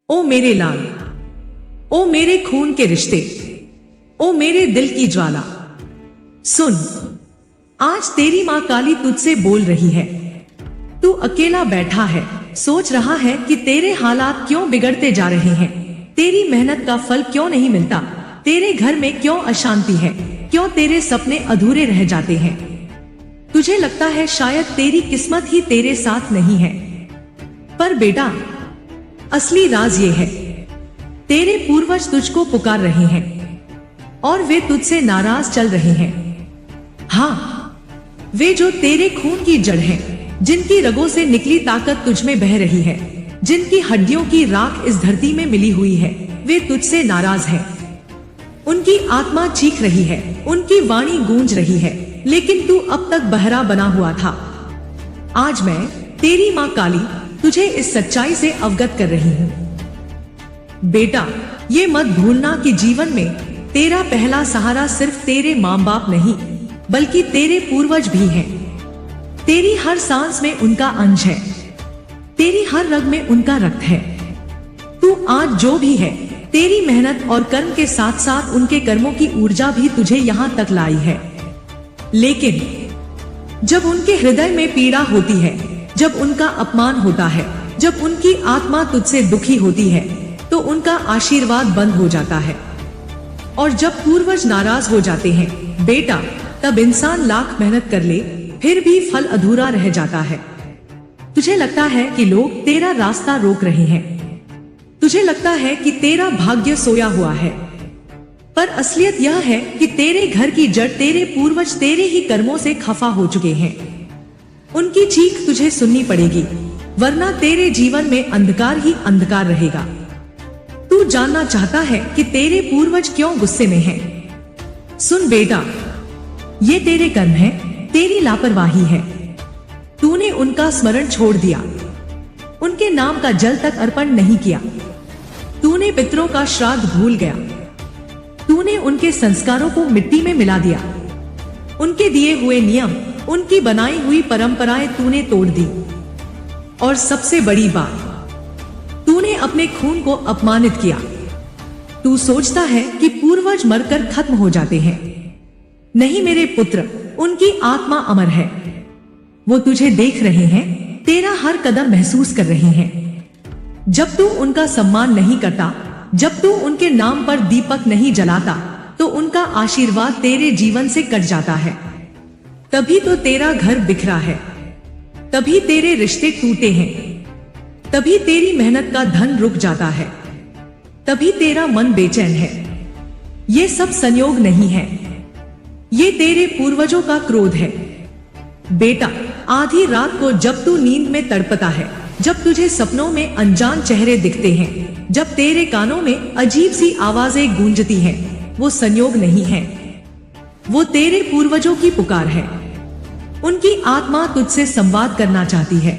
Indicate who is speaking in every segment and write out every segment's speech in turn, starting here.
Speaker 1: ओ मेरे लाल, ओ मेरे खून के रिश्ते, ओ मेरे दिल की ज्वाला, सुन, आज तेरी मां काली तुझसे बोल रही है। तू अकेला बैठा है, सोच रहा है कि तेरे हालात क्यों बिगड़ते जा रहे हैं, तेरी मेहनत का फल क्यों नहीं मिलता, तेरे घर में क्यों अशांति है, क्यों तेरे सपने अधूरे रह जाते हैं। तुझे लगता है शायद तेरी किस्मत ही तेरे साथ नहीं है, पर बेटा, असली राज ये है, तेरे पूर्वज तुझको पुकार रहे हैं और वे तुझसे नाराज चल रहे हैं। हाँ, वे जो तेरे खून की जड़ हैं, जिनकी रगों से निकली ताकत तुझ में बह रही है, जिनकी हड्डियों की राख इस धरती में मिली हुई है, वे तुझसे नाराज हैं। उनकी आत्मा चीख रही है, उनकी वाणी गूंज रही है, लेकिन तू अब तक बहरा बना हुआ था। आज मैं, तेरी मां काली, तुझे इस सच्चाई से अवगत कर रही हूँ। बेटा, ये मत भूलना कि जीवन में तेरा पहला सहारा सिर्फ तेरे माँ बाप नहीं, बल्कि तेरे पूर्वज भी हैं। तेरी हर सांस में उनका अंश है, तेरी हर रग में उनका रक्त है। तू आज जो भी है, तेरी मेहनत और कर्म के साथ साथ उनके कर्मों की ऊर्जा भी तुझे यहाँ तक लाई है। लेकिन जब उनके हृदय में पीड़ा होती है, जब उनका अपमान होता है, जब उनकी आत्मा तुझसे दुखी होती है, तो उनका आशीर्वाद बंद हो जाता है। और जब पूर्वज नाराज हो जाते हैं बेटा, तब इंसान लाख मेहनत कर ले, फिर भी फल अधूरा रह जाता है। तुझे लगता है कि लोग तेरा रास्ता रोक रहे हैं, तुझे लगता है कि तेरा भाग्य सोया हुआ है, पर असलियत यह है कि तेरे घर की जड़, तेरे पूर्वज तेरे ही कर्मों से खफा हो चुके हैं। उनकी चीख तुझे सुननी पड़ेगी, वरना तेरे जीवन में अंधकार ही अंधकार रहेगा। तू जानना चाहता है कि तेरे पूर्वज क्यों गुस्से में हैं? सुन बेटा, ये तेरे कर्म है, तेरी लापरवाही है। तूने उनका स्मरण छोड़ दिया, उनके नाम का जल तक अर्पण नहीं किया, तूने पितरों का श्राद्ध भूल गया, तूने उनके संस्कारों को मिट्टी में मिला दिया, उनके दिए हुए नियम, उनकी बनाई हुई परंपराएं तूने तोड़ दी। और सबसे बड़ी बात, तूने अपने खून को अपमानित किया। तू सोचता है कि पूर्वज मरकर खत्म हो जाते हैं। नहीं मेरे पुत्र, उनकी आत्मा अमर है। वो तुझे देख रहे हैं, तेरा हर कदम महसूस कर रहे हैं। जब तू उनका सम्मान नहीं करता, जब तू उनके नाम पर दीपक नहीं जलाता, तो उनका आशीर्वाद तेरे जीवन से कट जाता है। तभी तो तेरा घर बिखरा है, तभी तेरे रिश्ते टूटे हैं, तभी तेरी मेहनत का धन रुक जाता है, तभी तेरा मन बेचैन है। ये सब संयोग नहीं है, ये तेरे पूर्वजों का क्रोध है। बेटा, आधी रात को जब तू नींद में तड़पता है, जब तुझे सपनों में अनजान चेहरे दिखते हैं, जब तेरे कानों में अजीब सी आवाजें गूंजती हैं, वो संयोग नहीं है, वो तेरे पूर्वजों की पुकार है। उनकी आत्मा तुझसे संवाद करना चाहती है।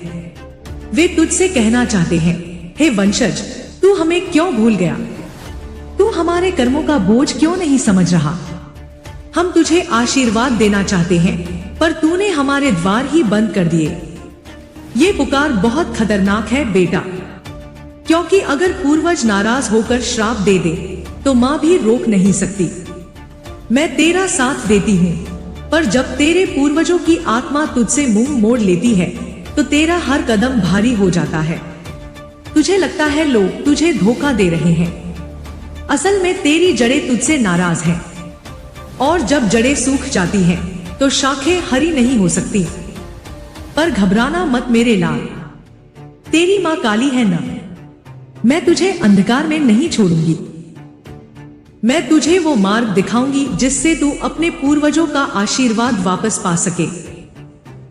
Speaker 1: वे तुझसे कहना चाहते हैं, हे वंशज, तू हमें क्यों भूल गया? तू हमारे कर्मों का बोझ क्यों नहीं समझ रहा? हम तुझे आशीर्वाद देना चाहते हैं, पर तूने हमारे द्वार ही बंद कर दिए। ये पुकार बहुत खतरनाक है बेटा, क्योंकि अगर पूर्वज नाराज होकर श्राप दे दे, तो मां भी रोक नहीं सकती। मैं तेरा साथ देती हूँ, पर जब तेरे पूर्वजों की आत्मा तुझसे मुंह मोड़ लेती है, तो तेरा हर कदम भारी हो जाता है। तुझे लगता है लोग तुझे धोखा दे रहे हैं, असल में तेरी जड़ें तुझसे नाराज हैं। और जब जड़ें सूख जाती हैं, तो शाखें हरी नहीं हो सकती। पर घबराना मत मेरे लाल, तेरी मां काली है ना, मैं तुझे अंधकार में नहीं छोड़ूंगी। मैं तुझे वो मार्ग दिखाऊंगी जिससे तू अपने पूर्वजों का आशीर्वाद वापस पा सके।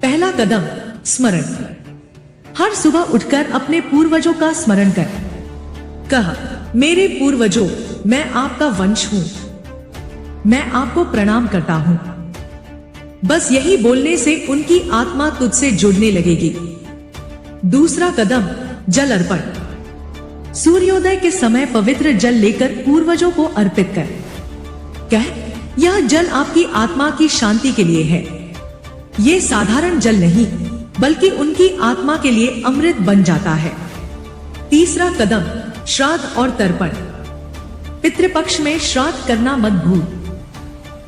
Speaker 1: पहला कदम, स्मरण। हर सुबह उठकर अपने पूर्वजों का स्मरण कर। कह, मेरे पूर्वजों, मैं आपका वंश हूं, मैं आपको प्रणाम करता हूं। बस यही बोलने से उनकी आत्मा तुझसे जुड़ने लगेगी। दूसरा कदम, जल अर्पण। सूर्योदय के समय पवित्र जल लेकर पूर्वजों को अर्पित कर। कह, यह जल आपकी आत्मा की शांति के लिए है। ये साधारण जल नहीं, बल्कि उनकी आत्मा के लिए अमृत बन जाता है। तीसरा कदम, श्राद्ध और तर्पण। पितृपक्ष में श्राद्ध करना मत भूल।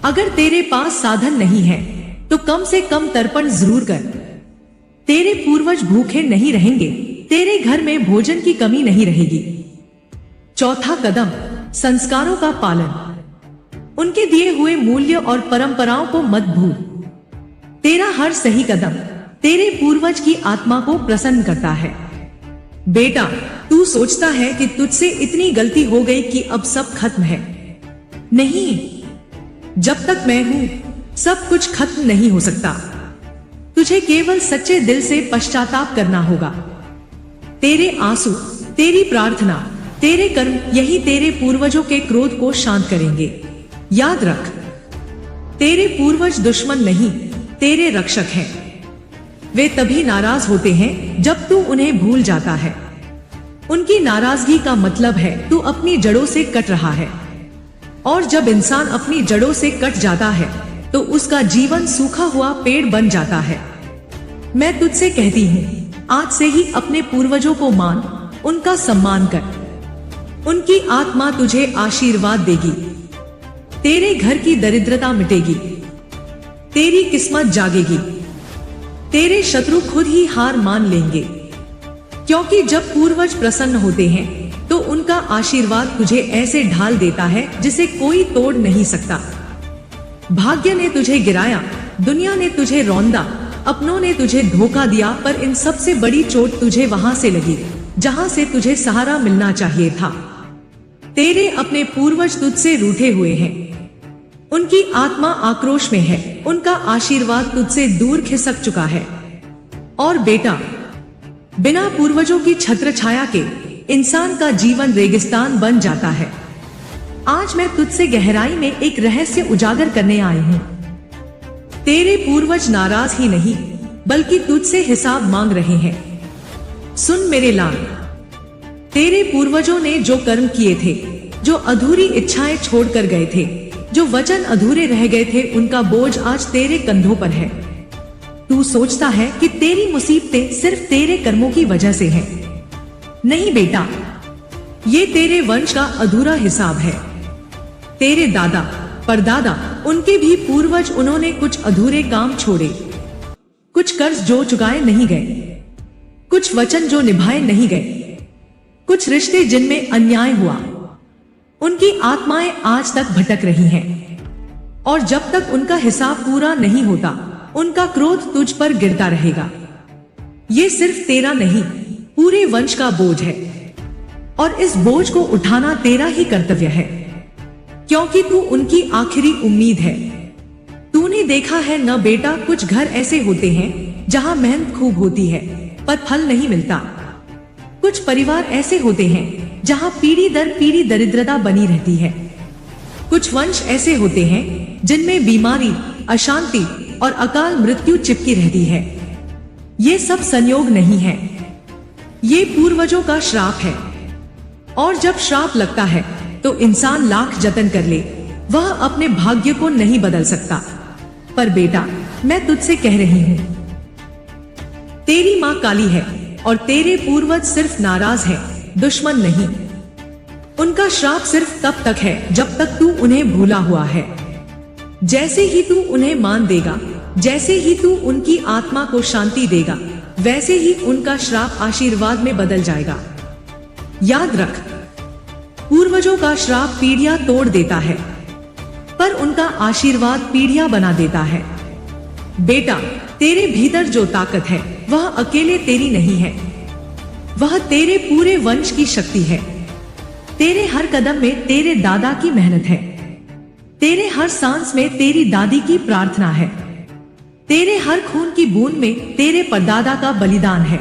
Speaker 1: अगर तेरे पास साधन नहीं है तो कम से कम तर्पण जरूर कर। तेरे पूर्वज भूखे नहीं रहेंगे, तेरे घर में भोजन की कमी नहीं रहेगी। चौथा कदम, संस्कारों का पालन। उनके दिए हुए मूल्य और परंपराओं को मत भूल। तेरा हर सही कदम तेरे पूर्वज की आत्मा को प्रसन्न करता है। बेटा, तू सोचता है कि तुझसे इतनी गलती हो गई कि अब सब खत्म है। नहीं, जब तक मैं हूं सब कुछ खत्म नहीं हो सकता। तुझे केवल सच्चे दिल से पश्चाताप करना होगा। तेरे आंसू, तेरी प्रार्थना, तेरे कर्म यही तेरे पूर्वजों के क्रोध को शांत करेंगे। याद रख, तेरे पूर्वज दुश्मन नहीं, तेरे रक्षक हैं। वे तभी नाराज होते हैं जब तू उन्हें भूल जाता है। उनकी नाराजगी का मतलब है तू अपनी जड़ों से कट रहा है। और जब इंसान अपनी जड़ों से कट जाता है तो उसका जीवन सूखा हुआ पेड़ बन जाता है। मैं तुझसे कहती हूँ, आज से ही अपने पूर्वजों को मान, उनका सम्मान कर। उनकी आत्मा तुझे आशीर्वाद देगी। तेरे घर की दरिद्रता मिटेगी, तेरी किस्मत जागेगी। तेरे शत्रु खुद ही हार मान लेंगे, क्योंकि जब पूर्वज प्रसन्न होते हैं तो उनका आशीर्वाद तुझे ऐसे ढाल देता है जिसे कोई तोड़ नहीं सकता। भाग्य ने तुझे गिराया, दुनिया ने तुझे रौंदा, अपनों ने तुझे धोखा दिया, पर इन सबसे बड़ी चोट तुझे वहां से लगी जहां से तुझे सहारा मिलना चाहिए था। तेरे अपने पूर्वज तुझसे रूठे हुए हैं। उनकी आत्मा आक्रोश में है, उनका आशीर्वाद तुझसे दूर खिसक चुका है। और बेटा, बिना पूर्वजों की छत्र छाया के इंसान का जीवन रेगिस्तान बन जाता है। आज मैं तुझसे गहराई में एक रहस्य उजागर करने आई हूँ। तेरे पूर्वज नाराज ही नहीं बल्कि तुझसे हिसाब मांग रहे हैं। सुन मेरे लाल, तेरे पूर्वजों ने जो कर्म किए थे, जो अधूरी इच्छाएं छोड़कर गए थे, जो वचन अधूरे रह गए थे, उनका बोझ आज तेरे कंधों पर है। तू सोचता है कि तेरी मुसीबतें सिर्फ तेरे कर्मों की वजह से हैं। नहीं बेटा, ये तेरे वंश का अधूरा हिसाब है। तेरे दादा परदादा, उनके भी पूर्वज, उन्होंने कुछ अधूरे काम छोड़े, कुछ कर्ज जो चुकाए नहीं गए, कुछ वचन जो निभाए नहीं गए, कुछ रिश्ते जिनमें अन्याय हुआ। उनकी आत्माएं आज तक भटक रही हैं। और जब तक उनका हिसाब पूरा नहीं होता, उनका क्रोध तुझ पर गिरता रहेगा। ये सिर्फ तेरा नहीं, पूरे वंश का बोझ है। और इस बोझ को उठाना तेरा ही कर्तव्य है, क्योंकि तू उनकी आखिरी उम्मीद है। तूने देखा है न बेटा, कुछ घर ऐसे होते हैं जहां मेहनत खूब होती है पर फल नहीं मिलता। कुछ परिवार ऐसे होते हैं जहां पीढ़ी दर पीढ़ी दरिद्रता बनी रहती है। कुछ वंश ऐसे होते हैं जिनमें बीमारी, अशांति और अकाल मृत्यु चिपकी रहती है। ये सब संयोग नहीं है, ये पूर्वजों का श्राप है। और जब श्राप लगता है तो इंसान लाख जतन कर ले, वह अपने भाग्य को नहीं बदल सकता। पर बेटा, मैं तुझसे कह रही हूं, तेरी माँ काली है और तेरे पूर्वज सिर्फ नाराज है, दुश्मन नहीं। उनका श्राप सिर्फ तब तक है जब तक तू उन्हें भूला हुआ है। जैसे ही तू उन्हें मान देगा, जैसे ही तू उनकी आत्मा को शांति देगा, वैसे ही उनका श्राप आशीर्वाद में बदल जाएगा। याद रख, पूर्वजों का श्राप पीढ़ियां तोड़ देता है, पर उनका आशीर्वाद पीढ़ियां बना देता है। बेटा, तेरे भीतर जो ताकत है वह अकेले तेरी नहीं है, वह तेरे पूरे वंश की शक्ति है। तेरे हर कदम में तेरे दादा की मेहनत है, तेरे हर सांस में तेरी दादी की प्रार्थना है, तेरे हर खून की बूंद में तेरे परदादा का बलिदान है।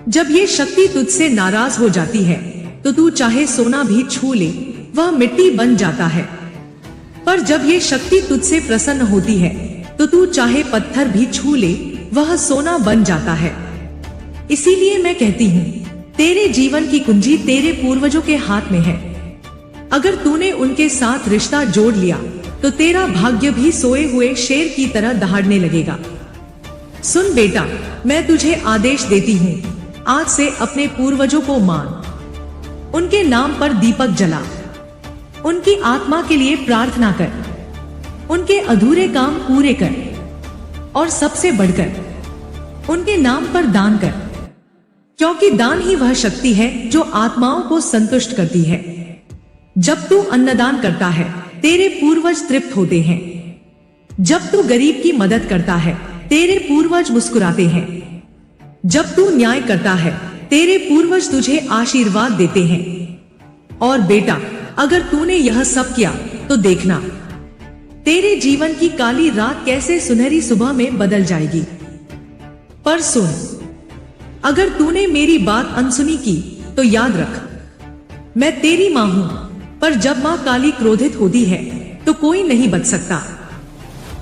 Speaker 1: जब ये शक्ति तुझसे नाराज हो जाती है तो तू चाहे सोना भी छू ले, वह मिट्टी बन जाता है। पर जब ये शक्ति तुझसे प्रसन्न होती है तो तू चाहे पत्थर भी छू ले, वह सोना बन जाता है। इसीलिए मैं कहती हूँ, तेरे जीवन की कुंजी तेरे पूर्वजों के हाथ में है। अगर तूने उनके साथ रिश्ता जोड़ लिया तो तेरा भाग्य भी सोए हुए शेर की तरह दहाड़ने लगेगा। सुन बेटा, मैं तुझे आदेश देती हूँ, आज से अपने पूर्वजों को मान, उनके नाम पर दीपक जला, उनकी आत्मा के लिए प्रार्थना कर, उनके अधूरे काम पूरे कर और सबसे बढ़कर उनके नाम पर दान कर, क्योंकि दान ही वह शक्ति है जो आत्माओं को संतुष्ट करती है। जब तू अन्नदान करता है, तेरे पूर्वज तृप्त होते हैं। जब तू गरीब की मदद करता है, तेरे पूर्वज मुस्कुराते हैं। जब तू न्याय करता है, तेरे पूर्वज तुझे आशीर्वाद देते हैं। और बेटा, अगर तूने यह सब किया तो देखना, तेरे जीवन की काली रात कैसे सुनहरी सुबह में बदल जाएगी। पर सुन, अगर तूने मेरी बात अनसुनी की तो याद रख, मैं तेरी मां हूं, पर जब मां काली क्रोधित होती है तो कोई नहीं बच सकता।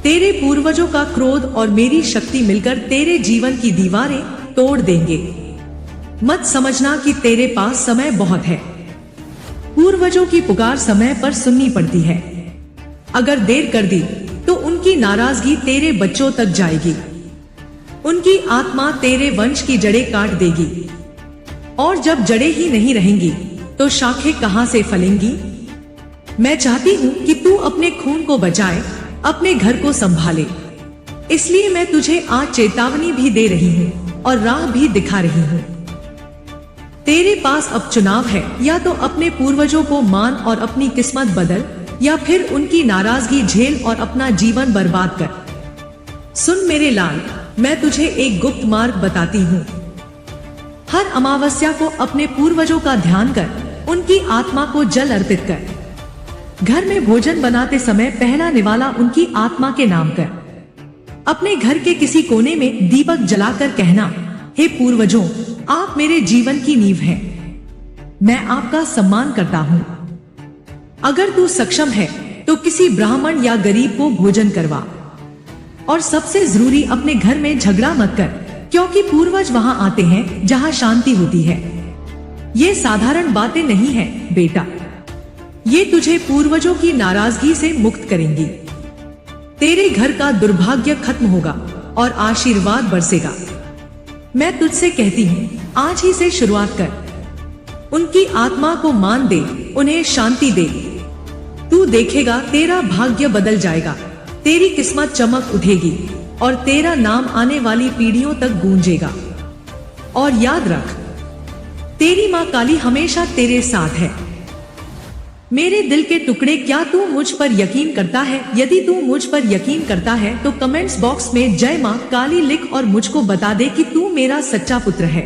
Speaker 1: तेरे पूर्वजों का क्रोध और मेरी शक्ति मिलकर तेरे जीवन की दीवारें तोड़ देंगे। मत समझना कि तेरे पास समय बहुत है। पूर्वजों की पुकार समय पर सुननी पड़ती है। अगर देर कर दी तो उनकी नाराजगी तेरे बच्चों तक जाएगी। उनकी आत्मा तेरे वंश की जड़ें काट देगी, और जब जड़ें ही नहीं रहेंगी तो शाखें कहां से फलेंगी। मैं चाहती हूं कि तू अपने खून को बचाए, अपने घर को संभाले। इसलिए मैं तुझे आज चेतावनी भी दे रही हूं और राह भी दिखा रही हूं। तेरे पास अब चुनाव है, या तो अपने पूर्वजों को मान और अपनी किस्मत बदल, या फिर उनकी नाराजगी झेल और अपना जीवन बर्बाद कर। सुन मेरे लाल, मैं तुझे एक गुप्त मार्ग बताती हूँ। हर अमावस्या को अपने पूर्वजों का ध्यान कर, उनकी आत्मा को जल अर्पित कर। घर में भोजन बनाते समय पहला निवाला उनकी आत्मा के नाम कर। अपने घर के किसी कोने में दीपक जलाकर कहना, हे पूर्वजों, आप मेरे जीवन की नींव हैं। मैं आपका सम्मान करता हूँ। अगर तू सक्षम है तो किसी ब्राह्मण या गरीब को भोजन करवा। और सबसे जरूरी, अपने घर में झगड़ा मत कर, क्योंकि पूर्वज वहां आते हैं जहां शांति होती है। ये साधारण बातें नहीं है बेटा, ये तुझे पूर्वजों की नाराजगी से मुक्त करेंगी। तेरे घर का दुर्भाग्य खत्म होगा और आशीर्वाद बरसेगा। मैं तुझसे कहती हूँ, आज ही से शुरुआत कर। उनकी आत्मा को मान दे, उन्हें शांति दे। तू देखेगा तेरा भाग्य बदल जाएगा, तेरी किस्मत चमक उठेगी और तेरा नाम आने वाली पीढ़ियों तक गूंजेगा। और याद रख, तेरी मां काली हमेशा तेरे साथ है। मेरे दिल के टुकड़े, क्या तू मुझ पर यकीन करता है? यदि तू मुझ पर यकीन करता है तो कमेंट्स बॉक्स में जय मां काली लिख और मुझको बता दे कि तू मेरा सच्चा पुत्र है।